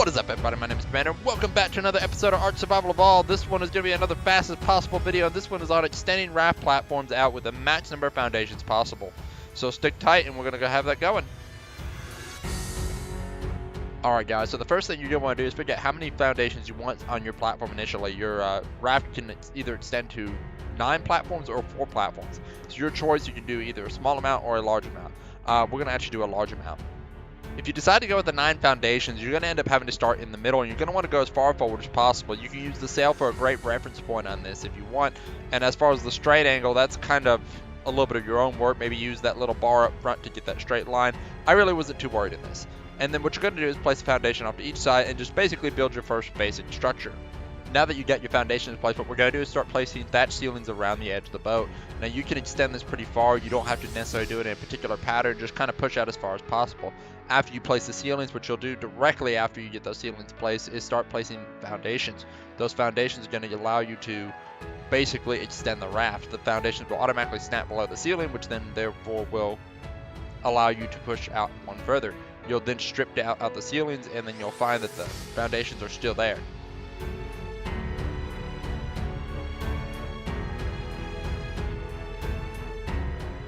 What is up, everybody? My name is Commander. Welcome back to another episode of Ark Survival Evolved. This one is going to be another fastest possible video. This one is on extending raft platforms out with the max number of foundations possible. So stick tight and we're going to go have that going. Alright guys, so the first thing you're going to want to do is figure out how many foundations you want on your platform initially. Your raft can either extend to 9 platforms or 4 platforms. It's your choice. You can do either a small amount or a large amount. We're going to actually do a large amount. If you decide to go with the 9 foundations, you're going to end up having to start in the middle, and you're going to want to go as far forward as possible. You can use the sail for a great reference point on this if you want. And as far as the straight angle, that's kind of a little bit of your own work. Maybe use that little bar up front to get that straight line. I really wasn't too worried in this. And then what you're going to do is place a foundation off to each side and just basically build your first basic structure. Now that you got your foundations in place, what we're going to do is start placing thatch ceilings around the edge of the boat. Now you can extend this pretty far. You don't have to necessarily do it in a particular pattern. Just kind of push out as far as possible. After you place the ceilings, what you'll do directly after you get those ceilings placed is start placing foundations. Those foundations are going to allow you to basically extend the raft. The foundations will automatically snap below the ceiling, which then therefore will allow you to push out one further. You'll then strip out the ceilings, and then you'll find that the foundations are still there.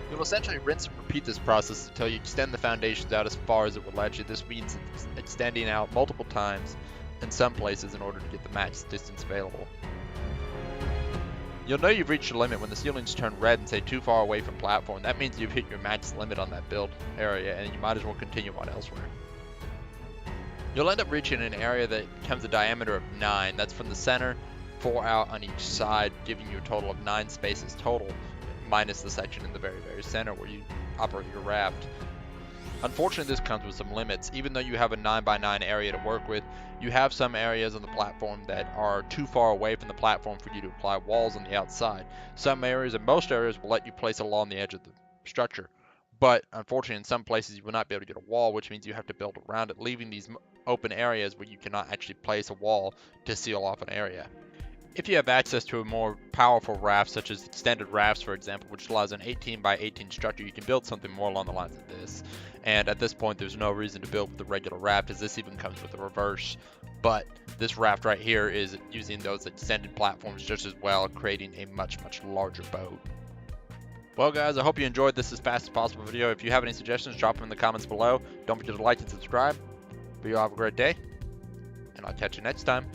You'll essentially rinse and repeat this process until you extend the foundations out as far as it will let you. This means extending out multiple times in some places in order to get the max distance available. You'll know you've reached your limit when the ceilings turn red and say too far away from platform. That means you've hit your max limit on that build area, and you might as well continue on elsewhere. You'll end up reaching an area that becomes a diameter of 9. That's from the center, 4 out on each side, giving you a total of 9 spaces total, minus the section in the very center where you operate your raft. Unfortunately, this comes with some limits. Even though you have a 9x9 area to work with, you have some areas on the platform that are too far away from the platform for you to apply walls on the outside. Some areas, and most areas, will let you place along the edge of the structure. But unfortunately, in some places, you will not be able to get a wall, which means you have to build around it, leaving these open areas where you cannot actually place a wall to seal off an area. If you have access to a more powerful raft, such as extended rafts, for example, which allows an 18x18 structure, you can build something more along the lines of this. And at this point, there's no reason to build with the regular raft, as this even comes with a reverse. But this raft right here is using those extended platforms just as well, creating a much larger boat. Well guys, I hope you enjoyed this as fast as possible video. If you have any suggestions, drop them in the comments below. Don't forget to like and subscribe. But you all have a great day, and I'll catch you next time.